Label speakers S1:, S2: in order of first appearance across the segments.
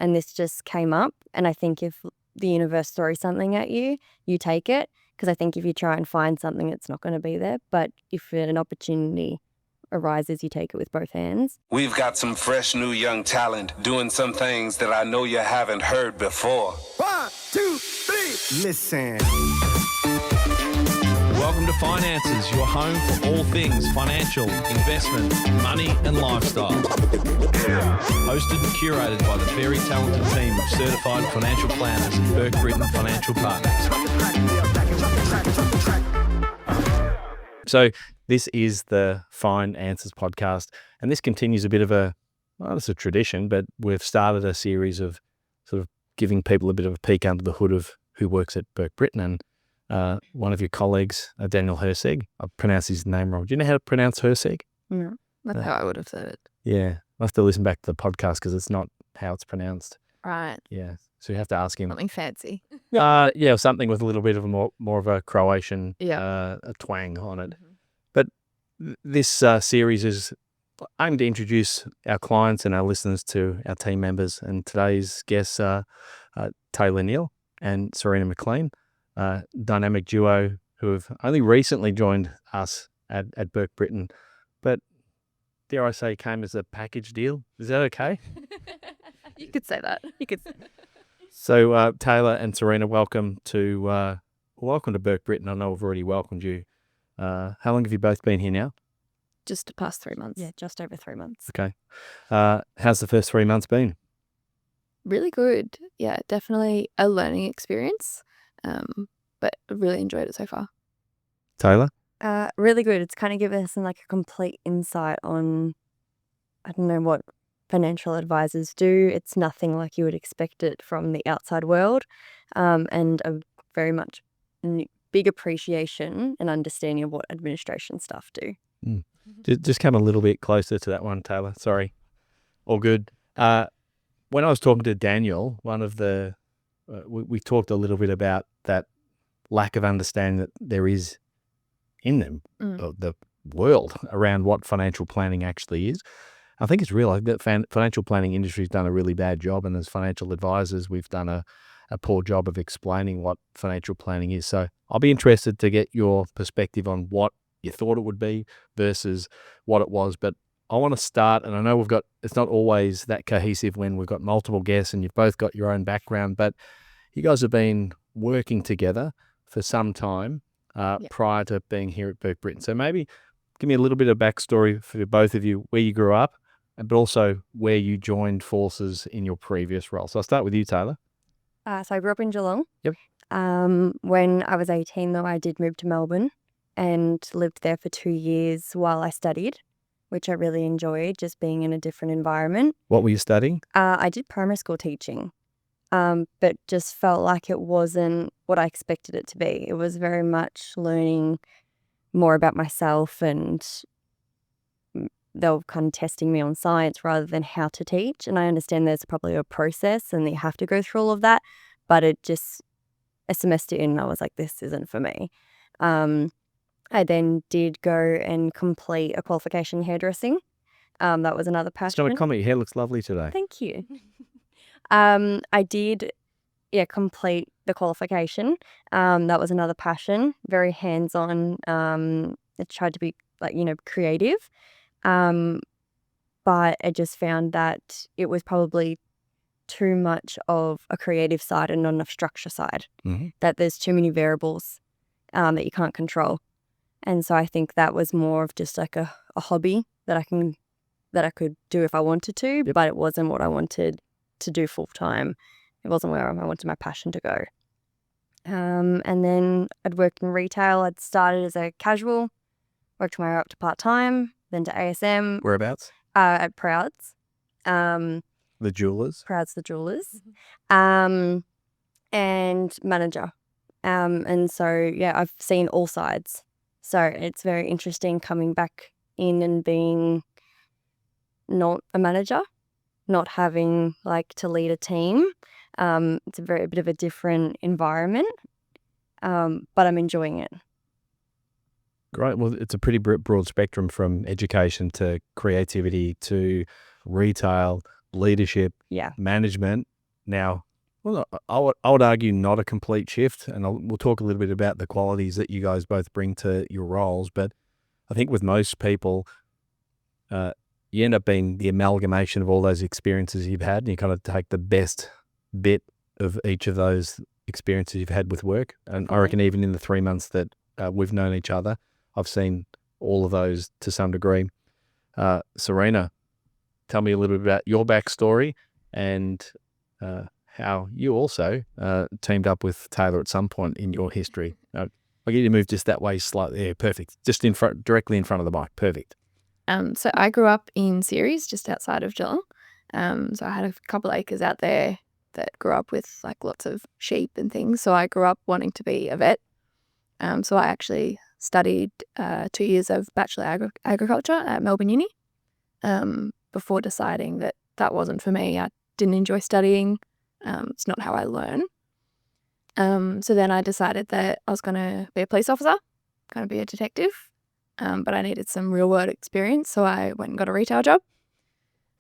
S1: and this just came up. And I think if the universe throws something at you, you take it. Because I think if you try and find something, it's not going to be there. But if an opportunity arises, you take it with both hands.
S2: We've got some fresh new young talent doing some things that I know you haven't heard before.
S3: 1, 2, 3, listen.
S4: Welcome to Finances, your home for all things financial, investment, money and lifestyle. Hosted and curated by the very talented team of certified financial planners at Burke Britton Financial Partners.
S5: So this is the Finances podcast, and this continues a bit of it's a tradition, but we've started a series of sort of giving people a bit of a peek under the hood of who works at Burke Britton. And one of your colleagues, Daniel Herseg, I pronounced his name wrong. Do you know how to pronounce Herseg?
S1: No, that's how I would have said it.
S5: Yeah, I have to listen back to the podcast because it's not how it's pronounced.
S1: Right.
S5: Yeah, so you have to ask him.
S1: Something fancy.
S5: Yeah, something with a little bit of a more of a Croatian a twang on it. Mm-hmm. But this series is aimed to introduce our clients and our listeners to our team members. And today's guests are Taylah and Sarinah McLean, dynamic duo who have only recently joined us at Burke Britton, but dare I say came as a package deal. Is that okay?
S1: You could say that.
S5: So Taylah and Sarinah, welcome to Burke Britton. I know I've already welcomed you. How long have you both been here now?
S1: Just the past 3 months. Yeah, just over 3 months.
S5: Okay. How's the first 3 months been?
S1: Really good. Yeah, definitely a learning experience, but I really enjoyed it so far.
S5: Taylah?
S1: Really good. It's kind of given us a complete insight on, I don't know what financial advisors do. It's nothing like you would expect it from the outside world, and a very much big appreciation and understanding of what administration staff do.
S5: Mm. Just come a little bit closer to that one, Taylah. Sorry. All good. When I was talking to Daniel, one of the we talked a little bit about that lack of understanding that there is in them, the world around what financial planning actually is. I think it's real that financial planning industry has done a really bad job, and as financial advisors, we've done a poor job of explaining what financial planning is. So I'll be interested to get your perspective on what you thought it would be versus what it was. But I want to start, and I know it's not always that cohesive when we've got multiple guests and you've both got your own background, but you guys have been working together for some time prior to being here at Burke Britton. So maybe give me a little bit of backstory for both of you, where you grew up, but also where you joined forces in your previous role. So I'll start with you, Taylah.
S1: So I grew up in Geelong.
S5: Yep.
S1: When I was 18, though, I did move to Melbourne and lived there for 2 years while I studied, which I really enjoyed, just being in a different environment.
S5: What were you studying?
S1: I did primary school teaching, but just felt like it wasn't what I expected it to be. It was very much learning more about myself, and they were kind of testing me on science rather than how to teach. And I understand there's probably a process and you have to go through all of that, but a semester in, I was like, this isn't for me. I then did go and complete a qualification in hairdressing. That was another passion.
S5: It's not a comment. Your hair looks lovely today.
S1: Thank you. I did, complete the qualification. That was another passion. Very hands-on. I tried to be creative. But I just found that it was probably too much of a creative side and not enough structure side. Mm-hmm. That there's too many variables that you can't control. And so I think that was more of just like a hobby that I could do if I wanted to, but it wasn't what I wanted to do full time. It wasn't where I wanted my passion to go. And then I'd worked in retail. I'd started as a casual, worked my way up to part-time, then to ASM.
S5: Whereabouts?
S1: At Prouds.
S5: The jewelers?
S1: Prouds the jewelers. And manager. And so, I've seen all sides. So it's very interesting coming back in and being not a manager, not having to lead a team. It's a bit of a different environment, but I'm enjoying it.
S5: Great. Well, it's a pretty broad spectrum from education to creativity to retail, leadership, management, now, well, I would argue not a complete shift, and we'll talk a little bit about the qualities that you guys both bring to your roles. But I think with most people, you end up being the amalgamation of all those experiences you've had, and you kind of take the best bit of each of those experiences you've had with work. And I reckon even in the 3 months that we've known each other, I've seen all of those to some degree. Sarinah, tell me a little bit about your backstory and how you also teamed up with Taylah at some point in your history. I'll get you to move just that way slightly. Yeah, perfect. Just in front, directly in front of the mic. Perfect.
S6: So I grew up in Ceres, just outside of Geelong. So I had a couple acres out there that grew up with like lots of sheep and things. So I grew up wanting to be a vet. So I actually studied 2 years of Bachelor Agriculture at Melbourne Uni before deciding that that wasn't for me. I didn't enjoy studying. It's not how I learn. So then I decided that I was going to be a police officer, going to be a detective, but I needed some real world experience. So I went and got a retail job.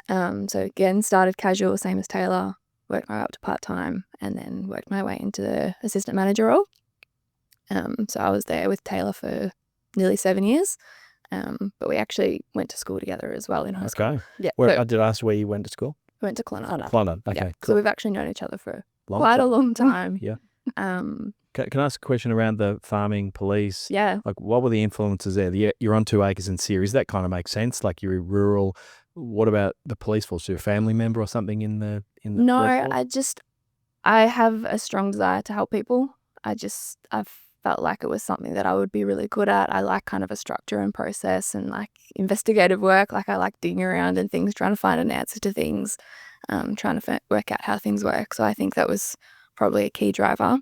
S6: So again, started casual, same as Taylah, worked my way up to part-time and then worked my way into the assistant manager role. So I was there with Taylah for nearly 7 years. But we actually went to school together as well in high school.
S5: Okay.
S6: Yeah.
S5: I did ask where you went to school.
S6: We went to Clonard.
S5: Clonard. Okay.
S6: Yeah.
S5: Cool.
S6: So we've actually known each other for quite a long time.
S5: Yeah. Can I ask a question around the farming police?
S6: Yeah.
S5: Like, what were the influences there? You're on 2 acres in Ceres. That kind of makes sense. Like, you're rural. What about the police force? You're a family member or something in the
S6: No,
S5: workforce?
S6: I have a strong desire to help people. I've felt like it was something that I would be really good at. I like kind of a structure and process and like investigative work. Like I like digging around and things, trying to find an answer to things, trying to work out how things work. So I think that was probably a key driver.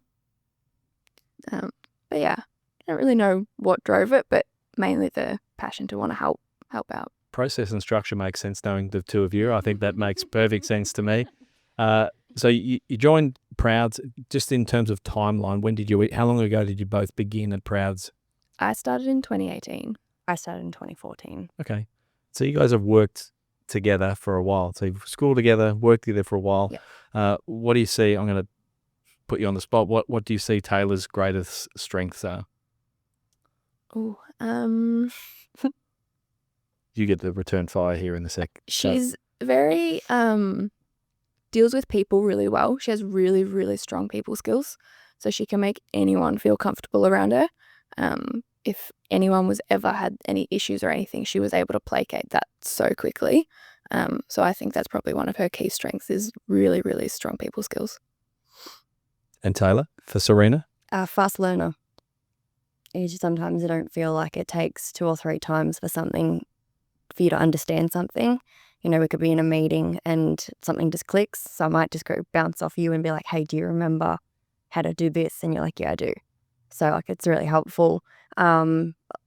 S6: But yeah, I don't really know what drove it, but mainly the passion to want to help out.
S5: Process and structure makes sense knowing the two of you. I think that makes perfect sense to me. So you joined Prouds, just in terms of timeline. How long ago did you both begin at Prouds?
S6: I started in 2018.
S1: I started in 2014.
S5: Okay. So you guys have worked together for a while. So you've schooled together, worked together for a while.
S6: Yep.
S5: What do you see? I'm going to put you on the spot. What do you see Taylor's greatest strengths are?
S6: Oh,
S5: You get the return fire here in the sec.
S6: she's very deals with people really well. She has really, really strong people skills. So she can make anyone feel comfortable around her. If anyone was ever had any issues or anything, she was able to placate that so quickly. So I think that's probably one of her key strengths is really, really strong people skills.
S5: And Taylah, for Sarinah?
S1: Fast learner. Sometimes I don't feel like it takes 2 or 3 times for you to understand something. You know, we could be in a meeting and something just clicks. So I might just go bounce off you and be like, hey, do you remember how to do this? And you're like, yeah, I do. So like it's really helpful,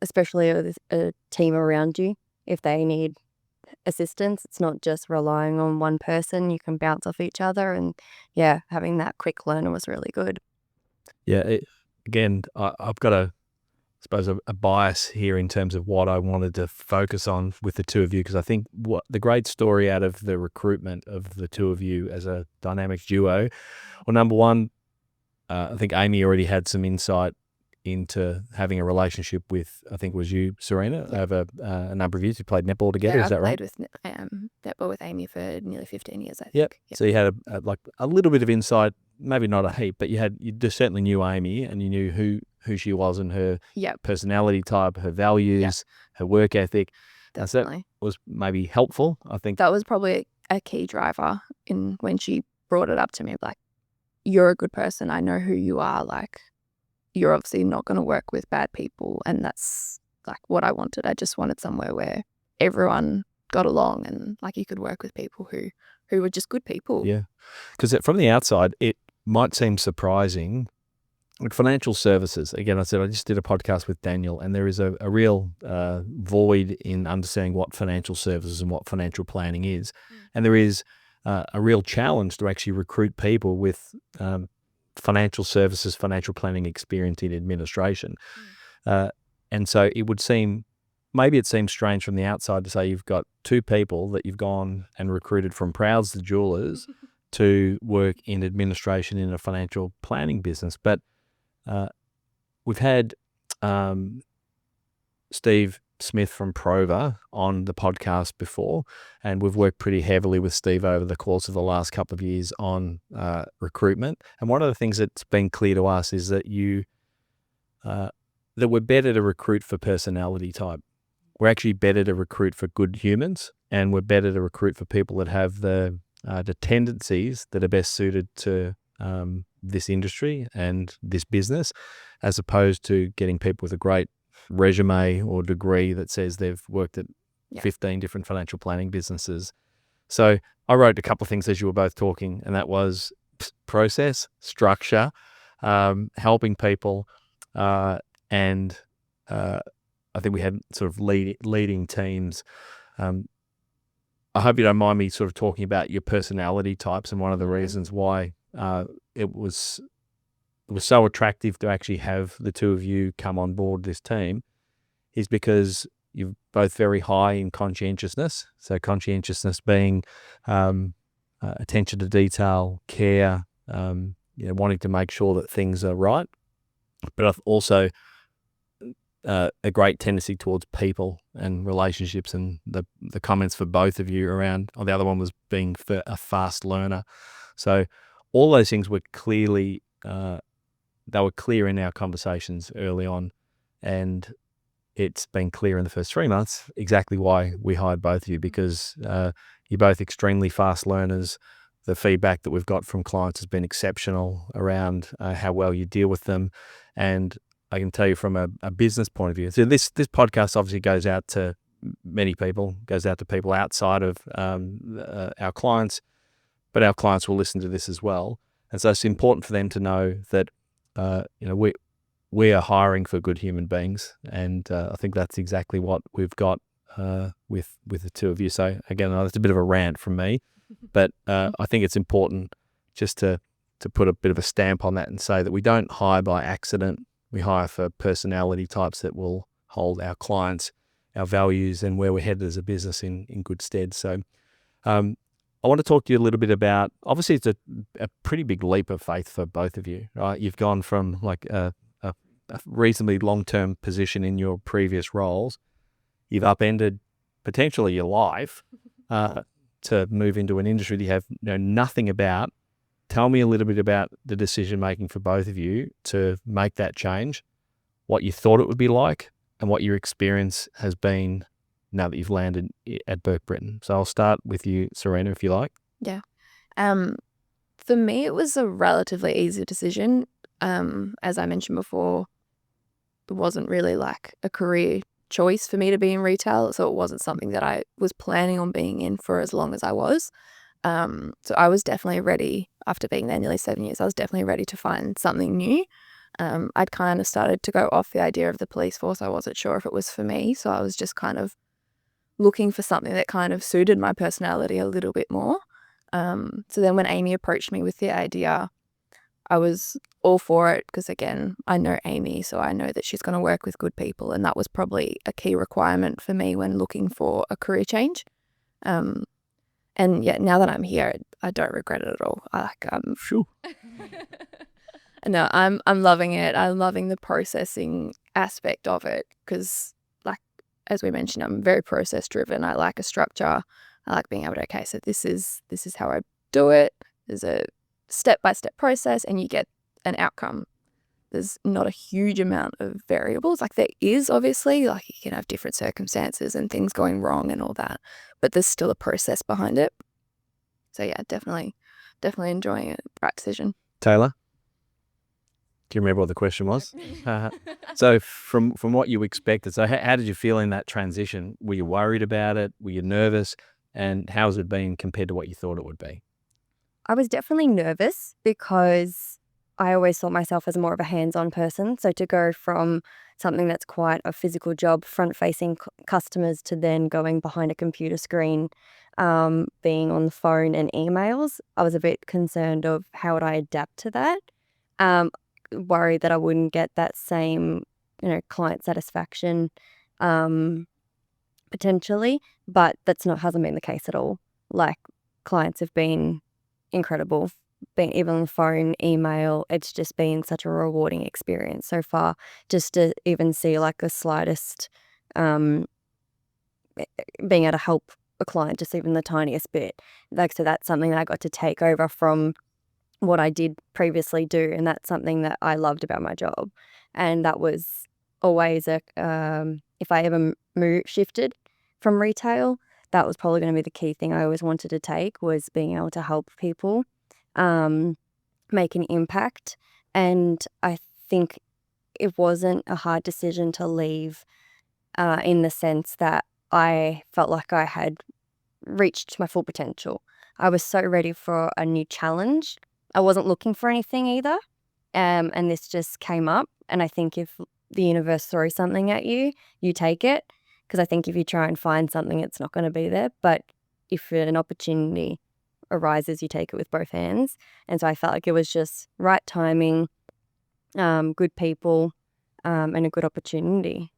S1: especially with a team around you. If they need assistance, it's not just relying on one person. You can bounce off each other. And yeah, having that quick learner was really good.
S5: Yeah. I've got a bias here in terms of what I wanted to focus on with the two of you, because I think what the great story out of the recruitment of the two of you as a dynamic duo, well, number one, I think Amy already had some insight into having a relationship with, I think it was you, Sarinah, over a number of years. You played netball together, is that right?
S6: I played with netball with Amy for nearly 15 years, I think.
S5: Yep. So you had a little bit of insight, maybe not a heap, but you just certainly knew Amy and you knew who she was and her personality type, her values, her work ethic.
S6: Definitely.
S5: So that was maybe helpful, I think.
S6: That was probably a key driver in when she brought it up to me, like, you're a good person. I know who you are. Like, you're obviously not going to work with bad people. And that's like what I wanted. I just wanted somewhere where everyone got along and like you could work with people who were just good people.
S5: Yeah. Because from the outside, it might seem surprising. Like financial services, again, I just did a podcast with Daniel, and there is a real void in understanding what financial services and what financial planning is. And there is a real challenge to actually recruit people with financial services, financial planning experience in administration. And so it seems strange from the outside to say you've got 2 people that you've gone and recruited from Prouds the Jewelers to work in administration in a financial planning business. But we've had Steve Smith from Prover on the podcast before, and we've worked pretty heavily with Steve over the course of the last couple of years on recruitment. And one of the things that's been clear to us is that that we're better to recruit for personality type. We're actually better to recruit for good humans, and we're better to recruit for people that have the tendencies that are best suited to this industry and this business, as opposed to getting people with a great resume or degree that says they've worked at 15 different financial planning businesses. So I wrote a couple of things as you were both talking, and that was process, structure, helping people, and I think we had sort of leading teams. I hope you don't mind me sort of talking about your personality types, and one of the reasons why it was so attractive to actually have the two of you come on board this team is because you're both very high in conscientiousness. So conscientiousness being attention to detail, care, wanting to make sure that things are right, but also a great tendency towards people and relationships, and the comments for both of you around, the other one was being a fast learner. So all those things were clearly, they were clear in our conversations early on, and it's been clear in the first 3 months exactly why we hired both of you, because you're both extremely fast learners. The feedback that we've got from clients has been exceptional around how well you deal with them. And I can tell you from a business point of view, so this podcast obviously goes out to many people, goes out to people outside of our clients, but our clients will listen to this as well. And so it's important for them to know that we are hiring for good human beings, and I think that's exactly what we've got with the two of you. So again, that's a bit of a rant from me, but I think it's important just to put a bit of a stamp on that and say that we don't hire by accident. We hire for personality types that will hold our clients, our values, and where we're headed as a business in good stead. So I want to talk to you a little bit about, obviously it's a pretty big leap of faith for both of you, right? You've gone from like a reasonably long-term position in your previous roles. You've upended potentially your life to move into an industry that you have nothing about. Tell me a little bit about the decision-making for both of you to make that change, what you thought it would be like, and what your experience has been now that you've landed at Burke Britton. So I'll start with you, Sarinah, if you like.
S6: Yeah. For me, it was a relatively easy decision. As I mentioned before, it wasn't really like a career choice for me to be in retail, so it wasn't something that I was planning on being in for as long as I was. So I was definitely ready, after being there nearly 7 years, I was definitely ready to find something new. I'd kind of started to go off the idea of the police force. I wasn't sure if it was for me, so I was just kind of looking for something that kind of suited my personality a little bit more. So then when Amy approached me with the idea, I was all for it because, again, I know Amy, so I know that she's going to work with good people, and that was probably a key requirement for me when looking for a career change. And yeah, now that I'm here, I don't regret it at all.
S5: Sure.
S6: No, I'm loving it. I'm loving the processing aspect of it because, like, as we mentioned, I'm very process driven. I like a structure. I like being able to, okay, so this is how I do it. There's a step-by-step process and you get an outcome. There's not a huge amount of variables. Like there is, obviously, like you can have different circumstances and things going wrong and all that, but there's still a process behind it. So yeah, definitely enjoying it. Right decision.
S5: Taylah, do you remember what the question was? So from what you expected, so how did you feel in that transition? Were you worried about it? Were you nervous? And how's it been compared to what you thought it would be?
S1: I was definitely nervous because I always thought myself as more of a hands-on person. So to go from something that's quite a physical job, front-facing customers, to then going behind a computer screen, being on the phone and emails, I was a bit concerned of how would I adapt to that. Worried that I wouldn't get that same, client satisfaction potentially, but hasn't been the case at all. Like clients have been incredible. Even phone, email, it's just been such a rewarding experience so far. Just to even see like the slightest, being able to help a client, just even the tiniest bit. Like, so that's something that I got to take over from what I did previously do, and that's something that I loved about my job. And that was always if I ever shifted from retail, that was probably going to be the key thing I always wanted to take, was being able to help people make an impact. And I think it wasn't a hard decision to leave in the sense that I felt like I had reached my full potential. I was so ready for a new challenge. I wasn't looking for anything either. And this just came up. And I think if the universe throws something at you, you take it. Because I think if you try and find something, it's not going to be there. But if an opportunity arises, you take it with both hands. And so I felt like it was just right timing, good people, and a good opportunity.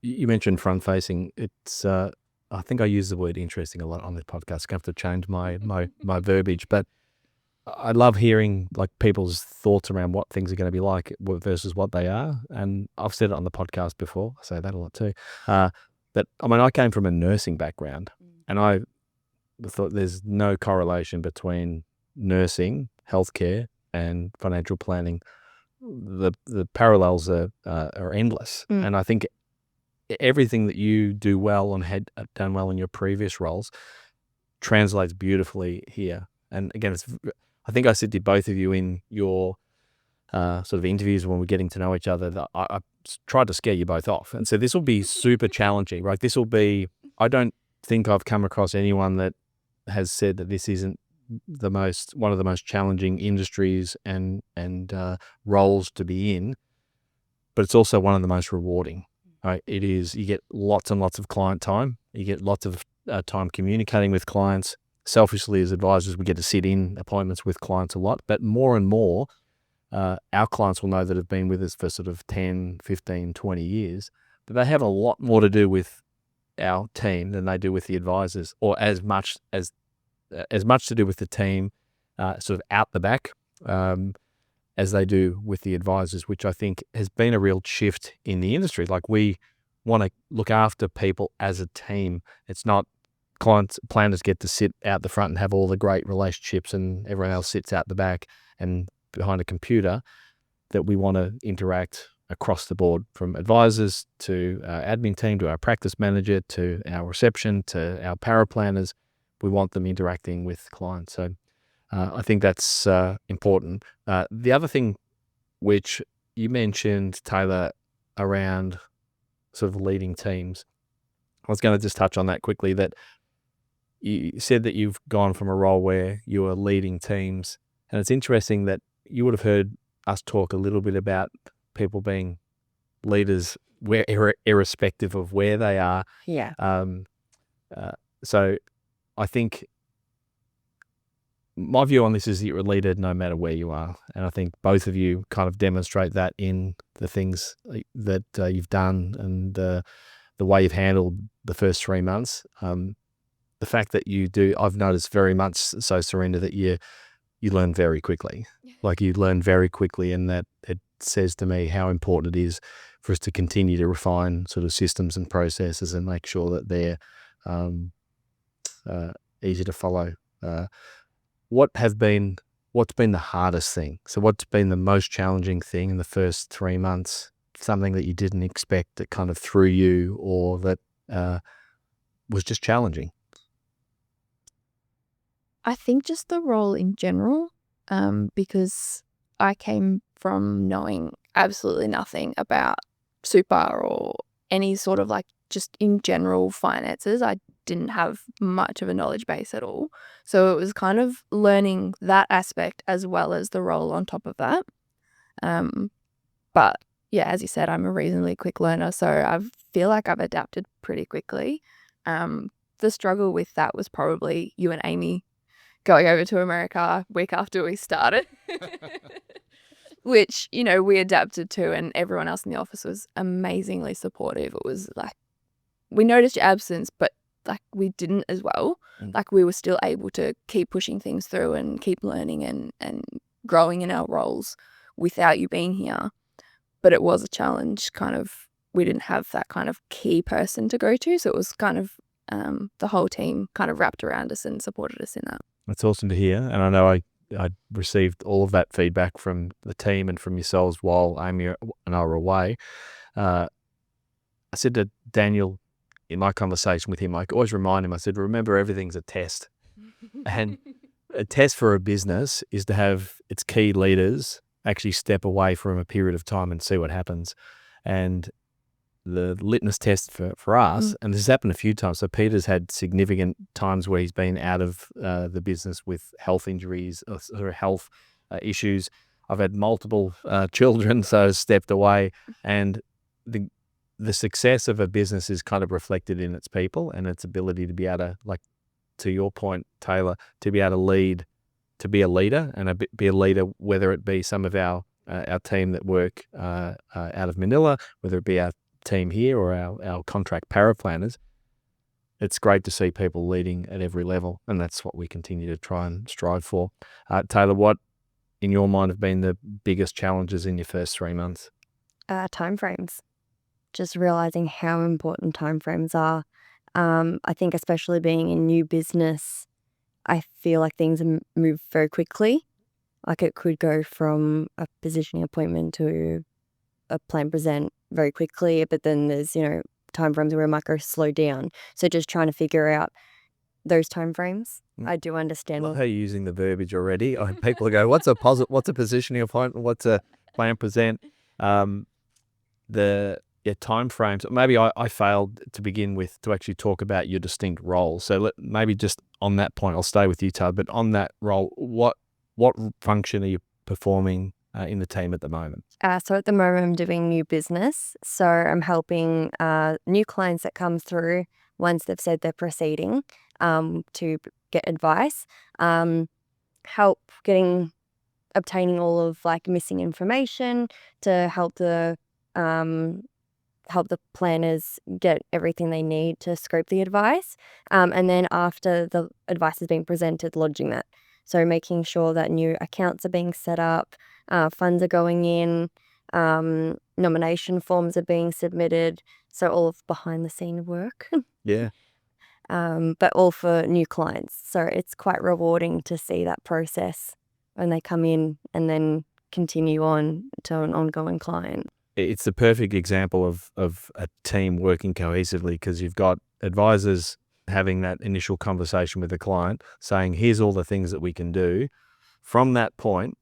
S5: You mentioned front facing. It's I think I use the word interesting a lot on this podcast. I have to change my verbiage, but I love hearing like people's thoughts around what things are going to be like versus what they are. And I've said it on the podcast before. I say that a lot too. But I mean, I came from a nursing background, and I thought there's no correlation between nursing, healthcare, and financial planning. The parallels are endless, and I think everything that you do well and had done well in your previous roles translates beautifully here. And again, I think I said to both of you in your sort of interviews when we're getting to know each other that I tried to scare you both off. And so this will be super challenging, right? This will be, I don't think I've come across anyone that has said that this isn't one of the most challenging industries and roles to be in, but it's also one of the most rewarding. Right? It is. You get lots and lots of client time. You get lots of time communicating with clients. Selfishly, as advisors, we get to sit in appointments with clients a lot, but more and more, our clients will know that have been with us for sort of 10, 15, 20 years, but they have a lot more to do with our team than they do with the advisors, or as much to do with the team sort of out the back as they do with the advisors, which I think has been a real shift in the industry. Like, we want to look after people as a team. It's not planners get to sit out the front and have all the great relationships and everyone else sits out the back and behind a computer. That we want to interact across the board, from advisors to our admin team, to our practice manager, to our reception, to our paraplanners. We want them interacting with clients. So I think that's important. The other thing which you mentioned, Taylah, around sort of leading teams, I was going to just touch on that quickly, that you said that you've gone from a role where you were leading teams, and it's interesting that you would have heard us talk a little bit about people being leaders irrespective of where they are.
S1: Yeah.
S5: So I think my view on this is that you're a leader no matter where you are. And I think both of you kind of demonstrate that in the things that you've done and the way you've handled the first 3 months. The fact that you do, I've noticed very much so, Sarinah, that you learn very quickly. Like, you learn very quickly, and that it says to me how important it is for us to continue to refine sort of systems and processes and make sure that they're easy to follow. What's been the hardest thing? So what's been the most challenging thing in the first 3 months? Something that you didn't expect that kind of threw you, or that was just challenging?
S6: I think just the role in general, because I came from knowing absolutely nothing about super or any sort of like just in general finances. I didn't have much of a knowledge base at all. So it was kind of learning that aspect as well as the role on top of that. But yeah, as you said, I'm a reasonably quick learner, so I feel like I've adapted pretty quickly. The struggle with that was probably you and Amy going over to America a week after we started, which, you know, we adapted to, and everyone else in the office was amazingly supportive. It was like, we noticed your absence, but like we didn't as well. Like we were still able to keep pushing things through and keep learning and growing in our roles without you being here. But it was a challenge, kind of. We didn't have that kind of key person to go to, so it was kind of the whole team kind of wrapped around us and supported us in that.
S5: That's awesome to hear. And I know I received all of that feedback from the team and from yourselves while Amy and I were away. I said to Daniel in my conversation with him, I always remind him, I said, remember, everything's a test. And a test for a business is to have its key leaders actually step away from a period of time and see what happens. And the litmus test for us, and this has happened a few times. So Peter's had significant times where he's been out of the business with health injuries or health issues. I've had multiple children, so I've stepped away. And the success of a business is kind of reflected in its people and its ability to be able to, like to your point, Taylah, to be able to lead, to be a leader and be a leader, whether it be some of our team that work out of Manila, whether it be our team here or our contract paraplanners. It's great to see people leading at every level, and that's what we continue to try and strive for. Taylah, what in your mind have been the biggest challenges in your first 3 months?
S1: Timeframes. Just realizing how important timeframes are. I think especially being in new business, I feel like things move very quickly. Like it could go from a positioning appointment to a plan present very quickly, but then there's, timeframes where it might go slow down. So just trying to figure out those timeframes. I do understand.
S5: I love how you're using the verbiage already. People go, what's a positioning appointment? What's a plan present? Time frames. Maybe I failed to begin with to actually talk about your distinct roles. So maybe just on that point, I'll stay with you, Taylah, but on that role, what function are you performing in the team at the moment?
S1: So at the moment I'm doing new business. So I'm helping new clients that come through once they've said they're proceeding to get advice, help obtaining all of like missing information to help the planners get everything they need to scope the advice. And then after the advice has been presented, lodging that. So making sure that new accounts are being set up, funds are going in, nomination forms are being submitted. So all of behind the scene work.
S5: Yeah.
S1: But all for new clients. So it's quite rewarding to see that process when they come in and then continue on to an ongoing client.
S5: It's the perfect example of a team working cohesively, because you've got advisors having that initial conversation with the client saying, here's all the things that we can do. From that point,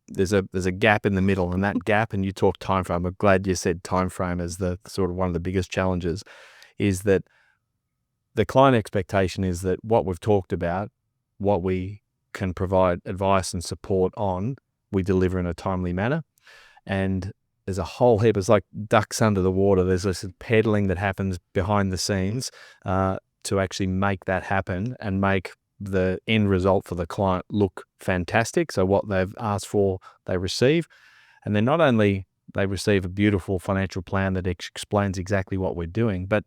S5: there's a gap in the middle, and that gap, and you talk time frame, I'm glad you said time frame as the sort of one of the biggest challenges, is that the client expectation is that what we've talked about, what we can provide advice and support on, we deliver in a timely manner. And there's a whole heap, it's like ducks under the water. There's this peddling that happens behind the scenes to actually make that happen and make the end result for the client look fantastic. So what they've asked for, they receive. And then not only they receive a beautiful financial plan that explains exactly what we're doing, but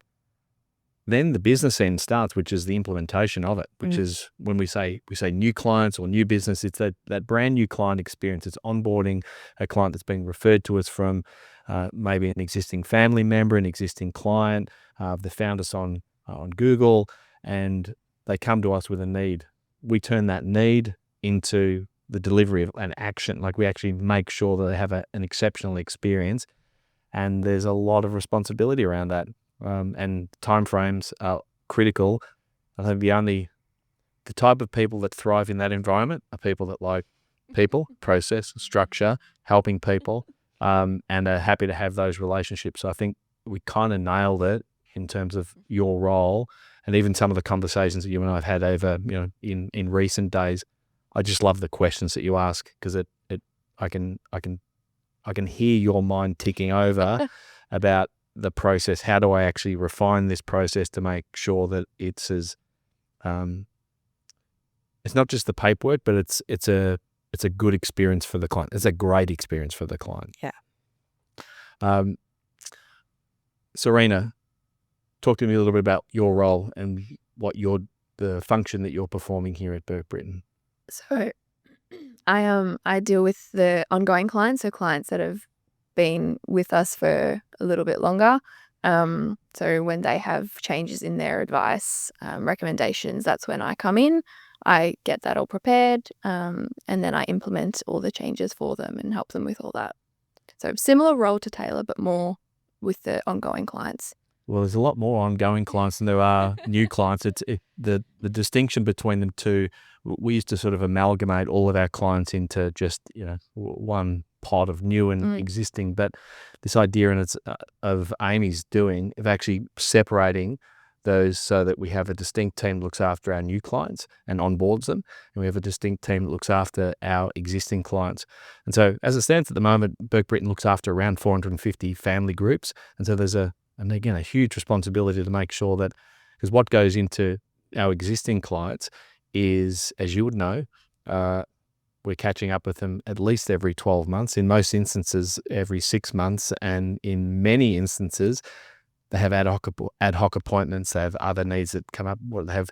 S5: then the business end starts, which is the implementation of it, which is when we say new clients or new business, it's that brand new client experience. It's onboarding a client that's being referred to us from maybe an existing family member, an existing client. They found us on Google and they come to us with a need. We turn that need into the delivery of an action. Like we actually make sure that they have an exceptional experience, and there's a lot of responsibility around that. And timeframes are critical. I think the type of people that thrive in that environment are people that like people, process, structure, helping people, and are happy to have those relationships. So I think we kind of nailed it in terms of your role, and even some of the conversations that you and I have had over, in recent days. I just love the questions that you ask, because I can hear your mind ticking over about the process. How do I actually refine this process to make sure that it's as it's not just the paperwork, but it's a good experience for the client. It's a great experience for the client.
S1: Yeah.
S5: Sarinah, talk to me a little bit about your role and what the function that you're performing here at Burke Britton.
S6: So I deal with the ongoing clients, so clients that have been with us for a little bit longer. So when they have changes in their advice, recommendations, that's when I come in. I get that all prepared, and then I implement all the changes for them and help them with all that. So similar role to Taylah, but more with the ongoing clients.
S5: Well, there's a lot more ongoing clients than there are new clients. The distinction between them two. We used to sort of amalgamate all of our clients into just one pot of new and existing. But this idea of Amy's doing of actually separating those so that we have a distinct team that looks after our new clients and onboards them, and we have a distinct team that looks after our existing clients. And so as it stands at the moment, Burke Britton looks after around 450 family groups. And so there's a huge responsibility to make sure that, because what goes into our existing clients is, as you would know, we're catching up with them at least every 12 months, in most instances every 6 months, and in many instances they have ad hoc appointments, they have other needs that come up, or they have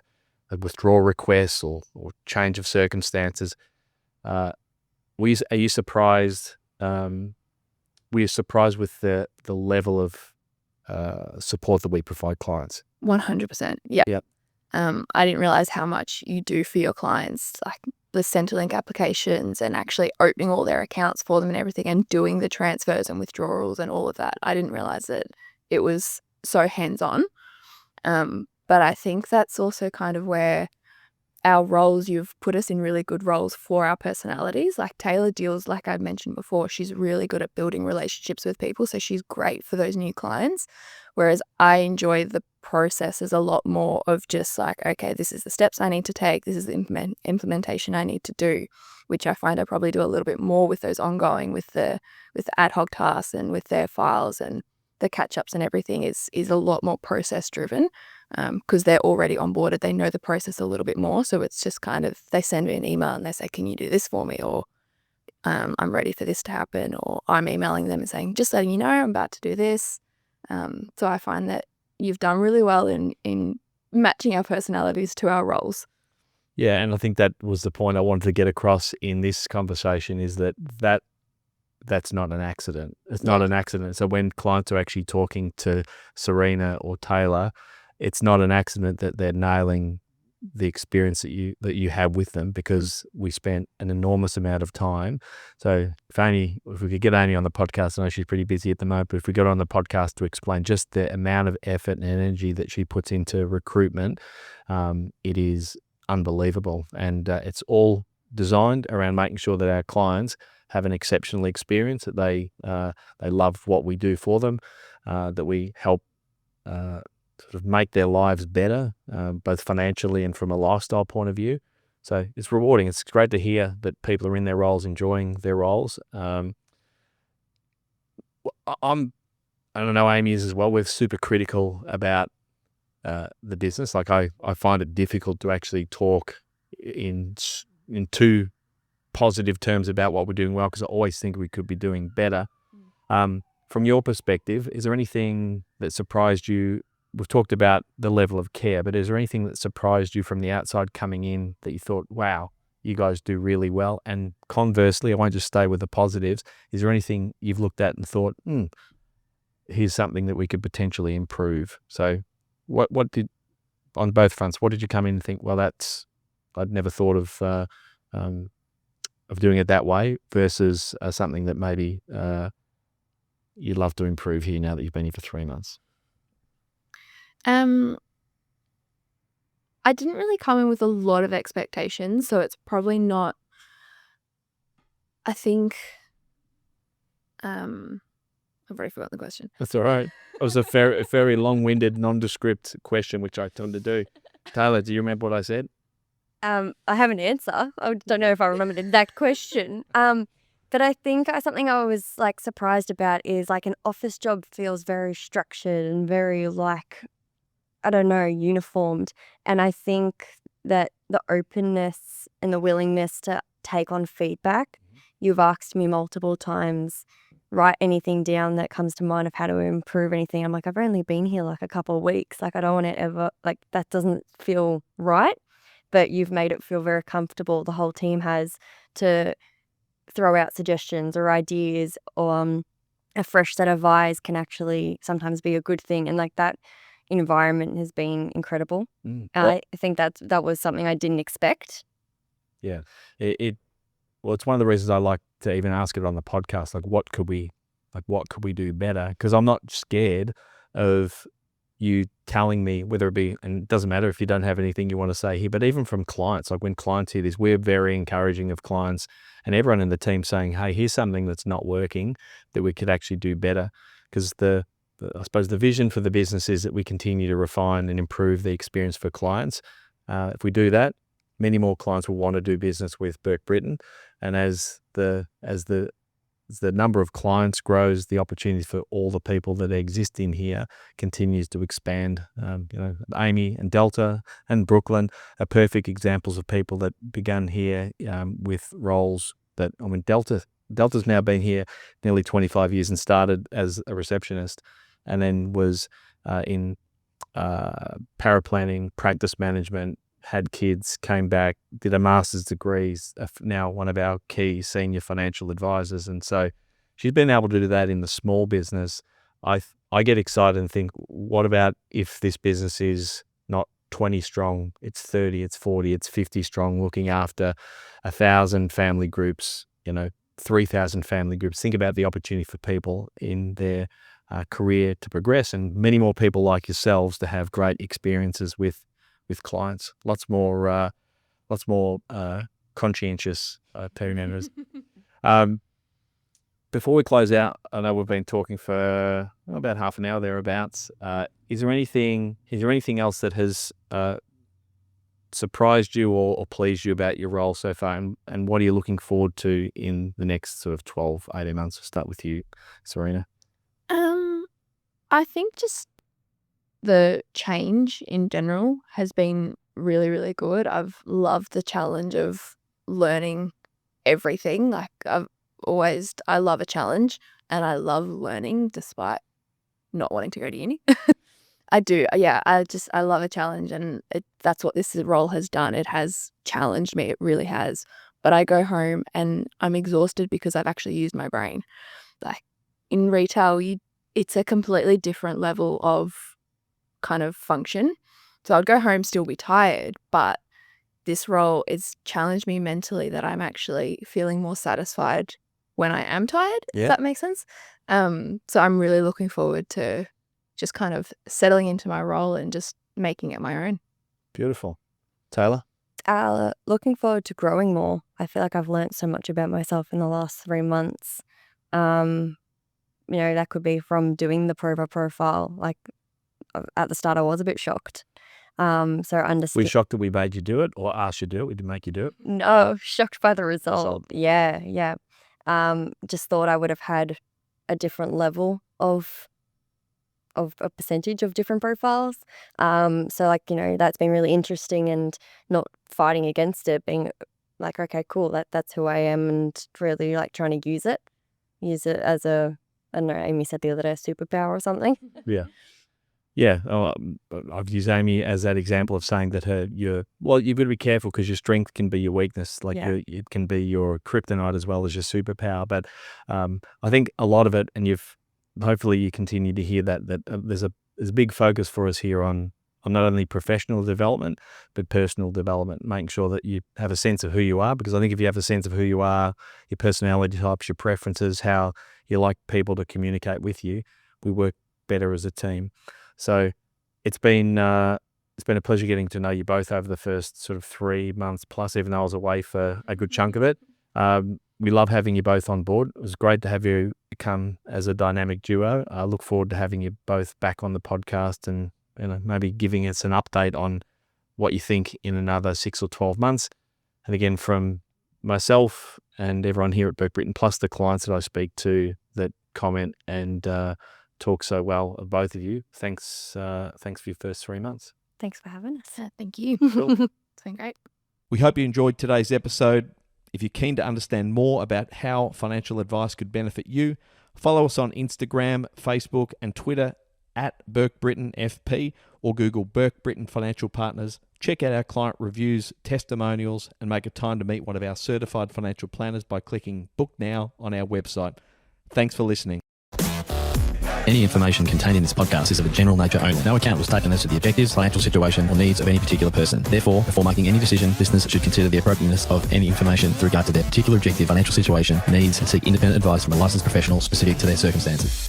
S5: a withdrawal requests or change of circumstances. Are you surprised? Were you surprised with the level of support that we provide clients?
S6: 100%. Yeah.
S5: Yep.
S6: I didn't realize how much you do for your clients, like the Centrelink applications and actually opening all their accounts for them and everything, and doing the transfers and withdrawals and all of that. I didn't realize that it was so hands-on. But I think that's also kind of where our roles, you've put us in really good roles for our personalities. Like Taylah deals, like I'd mentioned before, she's really good at building relationships with people, so she's great for those new clients. Whereas I enjoy the processes a lot more of just like, okay, this is the steps I need to take, this is the implementation I need to do, which I find I probably do a little bit more with those ongoing, with the ad hoc tasks and with their files and the catch-ups and everything is a lot more process driven, because they're already onboarded. They know the process a little bit more. So it's just kind of, they send me an email and they say, can you do this for me? Or I'm ready for this to happen. Or I'm emailing them and saying, just letting you know, I'm about to do this. So I find that you've done really well in matching our personalities to our roles.
S5: Yeah, and I think that was the point I wanted to get across in this conversation, is that's not an accident. It's not an accident. So when clients are actually talking to Sarinah or Taylah, it's not an accident that they're nailing the experience that you have with them, because we spent an enormous amount of time. So if we could get Amy on the podcast, I know she's pretty busy at the moment, but if we got on the podcast to explain just the amount of effort and energy that she puts into recruitment, it is unbelievable. And it's all designed around making sure that our clients have an exceptional experience, that they love what we do for them, that we help sort of make their lives better, both financially and from a lifestyle point of view. So it's rewarding. It's great to hear that people are in their roles, enjoying their roles. I don't know, Amy is as well. We're super critical about the business. Like I find it difficult to actually talk in too positive terms about what we're doing well, because I always think we could be doing better. From your perspective, is there anything that surprised you? We've talked about the level of care, but is there anything that surprised you from the outside coming in that you thought, wow, you guys do really well? And conversely, I won't just stay with the positives. Is there anything you've looked at and thought, here's something that we could potentially improve? So what did, on both fronts, what did you come in and think, well, I'd never thought of doing it that way, versus something that maybe you'd love to improve here now that you've been here for 3 months?
S6: I didn't really come in with a lot of expectations, so it's probably not, I think, I've already forgotten the question.
S5: That's all right. It was a very long-winded, nondescript question, which I tend to do. Taylah, do you remember what I said?
S1: I have an answer. I don't know if I remember the exact question. But I think something I was like surprised about is like an office job feels very structured and very like, I don't know, uniformed. And I think that the openness and the willingness to take on feedback, you've asked me multiple times, write anything down that comes to mind of how to improve anything. I'm like, I've only been here like a couple of weeks. Like, I don't want to ever, like, that doesn't feel right. But you've made it feel very comfortable. The whole team has, to throw out suggestions or ideas, or a fresh set of eyes can actually sometimes be a good thing. And like, that environment has been incredible. I think that was something I didn't expect.
S5: Yeah. Well, it's one of the reasons I like to even ask it on the podcast. Like, what could we do better? Because I'm not scared of you telling me, whether it be, and it doesn't matter if you don't have anything you want to say here, but even from clients, like when clients hear this, we're very encouraging of clients and everyone in the team saying, hey, here's something that's not working that we could actually do better. Because I suppose the vision for the business is that we continue to refine and improve the experience for clients. If we do that, many more clients will want to do business with Burke Britton. And as the number of clients grows, the opportunity for all the people that exist in here continues to expand. Amy and Delta and Brooklyn are perfect examples of people that began here with roles that, Delta's now been here nearly 25 years and started as a receptionist, and then was in paraplanning, practice management, had kids, came back, did a master's degree, now one of our key senior financial advisors. And so she's been able to do that in the small business. I get excited and think, what about if this business is not 20 strong, it's 30, it's 40, it's 50 strong, looking after 1,000 family groups, 3,000 family groups. Think about the opportunity for people in their career to progress, and many more people like yourselves to have great experiences with clients. Lots more conscientious team members. Before we close out, I know we've been talking for about half an hour thereabouts. Is there anything else that has surprised you or pleased you about your role so far, and what are you looking forward to in the next sort of 12, 18 months? I'll start with you, Sarinah.
S6: I think just the change in general has been really, really good. I've loved the challenge of learning everything. Like, I love a challenge, and I love learning despite not wanting to go to uni. I do. Yeah. I love a challenge, and that's what this role has done. It has challenged me. It really has. But I go home and I'm exhausted because I've actually used my brain. Like, in retail, it's a completely different level of kind of function. So I'd go home, still be tired, but this role is challenged me mentally, that I'm actually feeling more satisfied when I am tired, if that makes sense. So I'm really looking forward to just kind of settling into my role and just making it my own.
S5: Beautiful. Taylah?
S1: Looking forward to growing more. I feel like I've learned so much about myself in the last 3 months. That could be from doing the profile. Like, at the start, I was a bit shocked. So I understood.
S5: Were you shocked that we made you do it, or asked you to do it? We didn't make you do it?
S1: No, shocked by the result. Yeah. Just thought I would have had a different level of a percentage of different profiles. So that's been really interesting, and not fighting against it, being like, okay, cool, that's who I am, and really like trying to use it as a, I don't know, Amy said the other day, a superpower or something.
S5: Yeah. I've used Amy as that example of saying that you've got to be careful, because your strength can be your weakness. Like, it can be your kryptonite as well as your superpower. But I think a lot of it, and hopefully you continue to hear that there's a big focus for us here on not only professional development, but personal development, making sure that you have a sense of who you are. Because I think if you have a sense of who you are, your personality types, your preferences, how you like people to communicate with you, we work better as a team. So it's been a pleasure getting to know you both over the first sort of 3 months plus, even though I was away for a good chunk of it. We love having you both on board. It was great to have you come as a dynamic duo. I look forward to having you both back on the podcast, and maybe giving us an update on what you think in another 6 or 12 months. And again, from myself and everyone here at Burke Britton, plus the clients that I speak to that comment and talk so well of both of you, thanks for your first 3 months.
S1: Thanks for having us.
S6: Thank you.
S5: Cool.
S6: It's been great.
S4: We hope you enjoyed today's episode. If you're keen to understand more about how financial advice could benefit you,
S5: Follow us on Instagram, Facebook, and Twitter at Burke Britton FP, or Google Burke Britton Financial Partners. Check out our client reviews, testimonials, and make a time to meet one of our certified financial planners by clicking Book Now on our website. Thanks for listening.
S7: Any information contained in this podcast is of a general nature only. No account was taken as to the objectives, financial situation, or needs of any particular person. Therefore, before making any decision, listeners should consider the appropriateness of any information with regard to their particular objective, financial situation, needs, and seek independent advice from a licensed professional specific to their circumstances.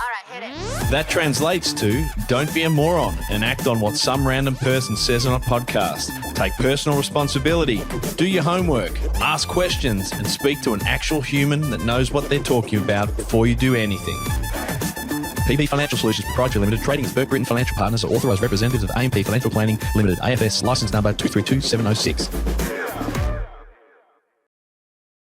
S4: That translates to don't be a moron and act on what some random person says on a podcast. Take personal responsibility, do your homework, ask questions, and speak to an actual human that knows what they're talking about before you do anything. PB Financial Solutions Proprietary Limited, trading as Burke Britton Financial Partners, are authorised representatives of AMP Financial Planning Limited, AFS, licence number 232706.